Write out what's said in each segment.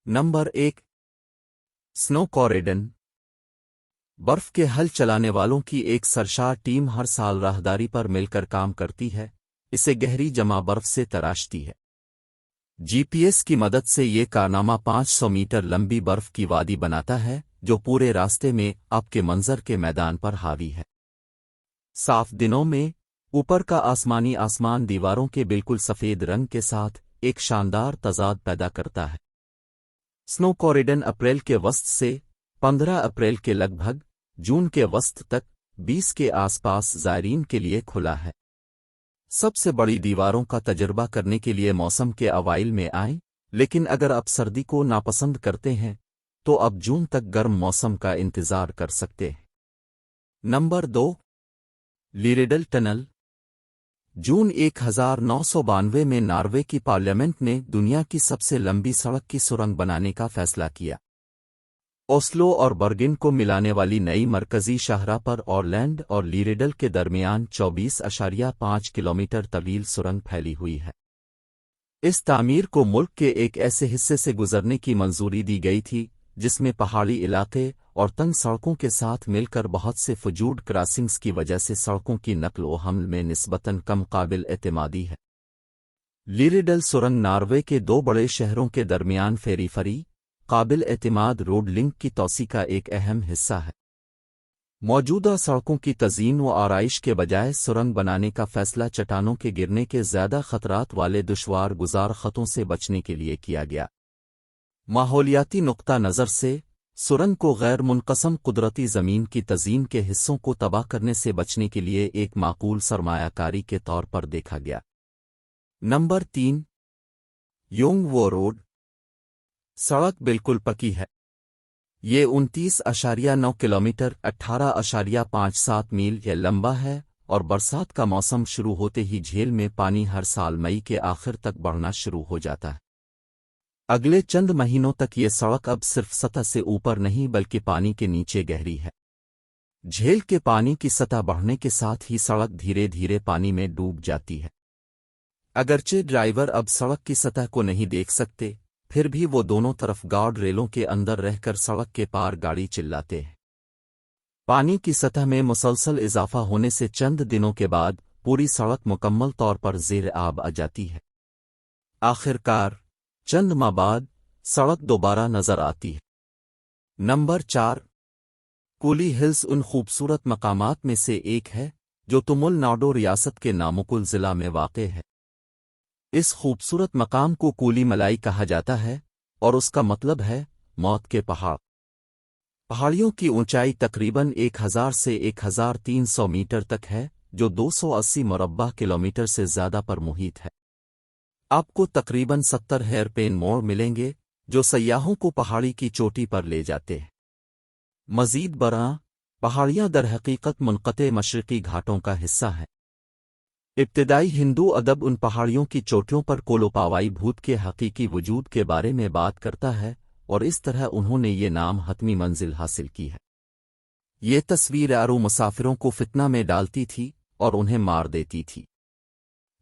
Number 1। Snow कॉरिडन। बर्फ के हल चलाने वालों की एक सरशार टीम हर साल राहदारी पर मिलकर काम करती है, इसे गहरी जमा बर्फ से तराशती है। जीपीएस की मदद से ये कारनामा 500 मीटर लंबी बर्फ की वादी बनाता है, जो पूरे रास्ते में आपके मंजर के मैदान पर हावी है। साफ दिनों में ऊपर का आसमान दीवारों के बिल्कुल सफेद रंग के साथ एक शानदार तजाद पैदा करता है। स्नो कॉरिडन अप्रैल के वस्त से 15 अप्रैल के लगभग जून के वस्त तक 20 के आसपास ज़ायरीन के लिए खुला है। सबसे बड़ी दीवारों का तजुर्बा करने के लिए मौसम के अवाइल में आएं, लेकिन अगर आप सर्दी को नापसंद करते हैं तो अब जून तक गर्म मौसम का इंतजार कर सकते हैं। नंबर 2। लीरेडल टनल। जून 1992 में नॉर्वे की पार्लियामेंट ने दुनिया की सबसे लंबी सड़क की सुरंग बनाने का फैसला किया। ओस्लो और बर्गिन को मिलाने वाली नई मरकजी शाहराह पर ऑरलैंड और लीरेडल के दरमियान 24.5 किलोमीटर तवील सुरंग फैली हुई है। इस तामीर को मुल्क के एक ऐसे हिस्से से गुजरने की मंजूरी दी गई थी जिसमें पहाड़ी इलाके और तंग सड़कों के साथ मिलकर बहुत से फजूड क्रॉसिंग्स की वजह से सड़कों की नकल व हमल में निस्बतन कम काबिल एतमादी है। लीरेडल सुरंग नॉर्वे के दो बड़े शहरों के दरमियान फेरीफरी काबिल एतमाद रोड लिंक की तौसी का एक अहम हिस्सा है। मौजूदा सड़कों की तज़ीन व आराइश के बजाय सुरंग बनाने का फैसला चट्टानों के गिरने के ज़्यादा खतरात वाले दुश्वार गुजार खतों से बचने के लिए किया गया। माहौलियाती नुक्ता नज़र से सुरंग को गैर मुनक़सम कुदरती ज़मीन की तज़ीन के हिस्सों को तबाह करने से बचने के लिए एक माकूल सरमायाकारी के तौर पर देखा गया। नंबर 3। योंगवो रोड। सड़क बिल्कुल पक्की है। ये 29.9 किलोमीटर 18.57 मील ये लंबा है और बरसात का मौसम शुरू होते ही झील में पानी हर साल मई के आखिर तक बढ़ना शुरू हो जाता है। अगले चंद महीनों तक ये सड़क अब सिर्फ सतह से ऊपर नहीं बल्कि पानी के नीचे गहरी है। झील के पानी की सतह बढ़ने के साथ ही सड़क धीरे धीरे पानी में डूब जाती है। अगरचे ड्राइवर अब सड़क की सतह को नहीं देख सकते, फिर भी वो दोनों तरफ गार्ड रेलों के अंदर रहकर सड़क के पार गाड़ी चिल्लाते हैं। पानी की सतह में मुसलसल इजाफा होने से चंद दिनों के बाद पूरी सड़क मुकम्मल तौर पर ज़ेर आब आ जाती है। आखिरकार चंद माह बाद सड़क दोबारा नजर आती है। नंबर 4। कूली हिल्स उन खूबसूरत मकामात में से एक है जो तमिलनाडु रियासत के नामुकुल ज़िला में वाक़े है। इस खूबसूरत मकाम को कूली मलाई कहा जाता है और उसका मतलब है मौत के पहाड़। पहाड़ियों की ऊंचाई तकरीबन 1000 से 1300 मीटर तक है, जो 280 मुरब्बा किलोमीटर से ज़्यादा पर मुहित है। आपको तकरीबन 70 हेयरपेन मोड़ मिलेंगे जो सयाहों को पहाड़ी की चोटी पर ले जाते हैं। मज़ीद बरां पहाड़ियाँ दरहकीकत मुनक़ते मशरिक़ी घाटों का हिस्सा हैं। इब्तिदाई हिंदू अदब उन पहाड़ियों की चोटियों पर कोलोपावाई भूत के हकीकी वजूद के बारे में बात करता है और इस तरह उन्होंने ये नाम हतमी मंजिल हासिल की है। ये तस्वीर आरू मुसाफिरों को फितना में डालती थी और उन्हें मार देती थी।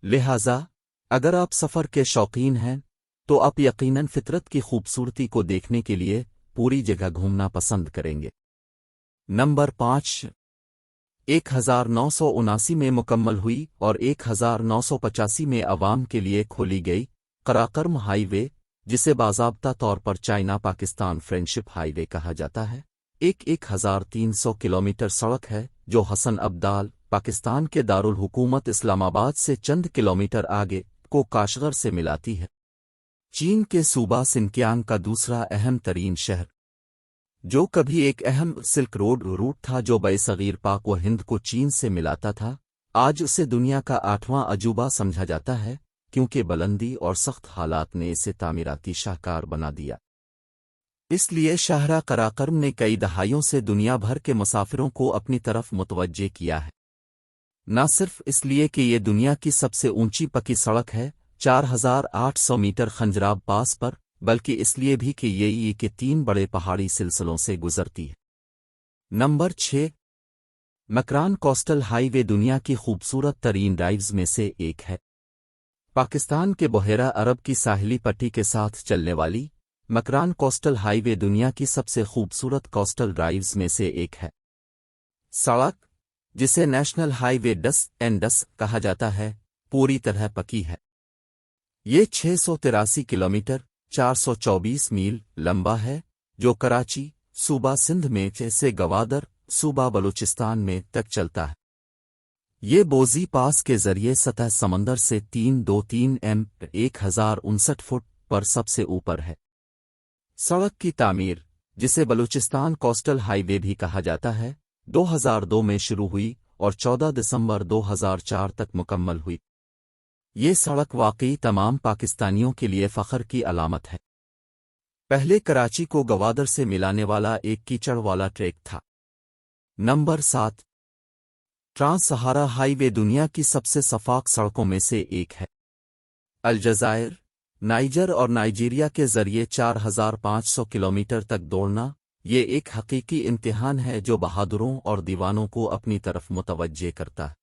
लिहाजा अगर आप सफ़र के शौकीन हैं तो आप यकीनन फितरत की खूबसूरती को देखने के लिए पूरी जगह घूमना पसंद करेंगे। नंबर 5। 1979 में मुकम्मल हुई और 1985 में अवाम के लिए खोली गई कराकरम हाईवे, जिसे बाज़ाब्ता तौर पर चाइना पाकिस्तान फ्रेंडशिप हाईवे कहा जाता है, 1300 किलोमीटर सड़क है जो हसन अब्दाल पाकिस्तान के दारुल हुकूमत इस्लामाबाद से चंद किलोमीटर आगे को काशगर से मिलाती है। चीन के सूबा सिनकियांग का दूसरा अहम तरीन शहर, जो कभी एक अहम सिल्क रोड रूट था जो बरसगीर पाक व हिंद को चीन से मिलाता था, आज उसे दुनिया का 8वां अजूबा समझा जाता है क्योंकि बुलंदी और सख्त हालात ने इसे तामीराती शाहकार बना दिया। इसलिए शाहरा कराकरम ने कई दहाइयों से दुनिया भर के मुसाफिरों को अपनी तरफ मुतवज्जे किया है। न सिर्फ इसलिए कि ये दुनिया की सबसे ऊंची पक्की सड़क है 4800 मीटर खंजराब पास पर, बल्कि इसलिए भी कि ये के 3 बड़े पहाड़ी सिलसिलों से गुजरती है। नंबर 6। मकरान कोस्टल हाईवे दुनिया की खूबसूरत तरीन ड्राइव्स में से एक है। पाकिस्तान के बहेरा अरब की साहिली पट्टी के साथ चलने वाली مکران کوسٹل ہائی وے دنیا کی سب سے خوبصورت کوسٹل ڈرائیوز میں سے ایک ہے۔ سڑک، جسے نیشنل ہائی وے ڈس کہا جاتا ہے، پوری طرح پکی ہے۔ یہ 683 کلومیٹر 424 میل لمبا ہے، جو کراچی، صوبہ سندھ میں سے گوادر، صوبہ بلوچستان میں تک چلتا ہے۔ یہ بوزی پاس کے ذریعے سطح سمندر سے 323 1059 فٹ پر سب سے اوپر ہے۔ سڑک کی تعمیر، جسے بلوچستان کوسٹل ہائی وے بھی کہا جاتا ہے، 2002 میں شروع ہوئی اور 14 دسمبر 2004 تک مکمل ہوئی۔ یہ سڑک واقعی تمام پاکستانیوں کے لیے فخر کی علامت ہے۔ پہلے کراچی کو گوادر سے ملانے والا ایک کیچڑ والا ٹریک تھا۔ نمبر 7۔ ٹرانس سہارا ہائی وے دنیا کی سب سے شفاف سڑکوں میں سے ایک ہے۔ الجزائر، نائجر اور نائجیریا کے ذریعے 4500 کلومیٹر تک دوڑنا، یہ ایک حقیقی امتحان ہے جو بہادروں اور دیوانوں کو اپنی طرف متوجہ کرتا ہے۔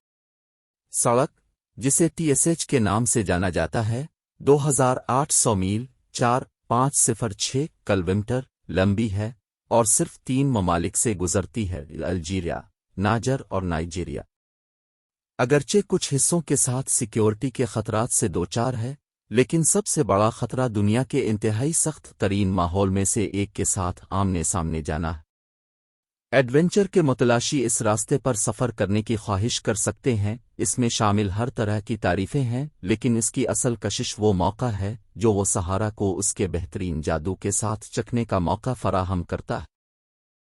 سڑک، جسے TSH کے نام سے جانا جاتا ہے، 2800 میل 4506 کلومیٹر لمبی ہے اور صرف 3 ممالک سے گزرتی ہے: الجیریا، نائجر اور نائجیریا۔ اگرچہ کچھ حصوں کے ساتھ سیکیورٹی کے خطرات سے دوچار ہے، لیکن سب سے بڑا خطرہ دنیا کے انتہائی سخت ترین ماحول میں سے ایک کے ساتھ آمنے سامنے جانا ہے۔ ایڈونچر کے متلاشی اس راستے پر سفر کرنے کی خواہش کر سکتے ہیں۔ اس میں شامل ہر طرح کی تعریفیں ہیں، لیکن اس کی اصل کشش وہ موقع ہے جو وہ سہارا کو اس کے بہترین جادو کے ساتھ چکھنے کا موقع فراہم کرتا ہے۔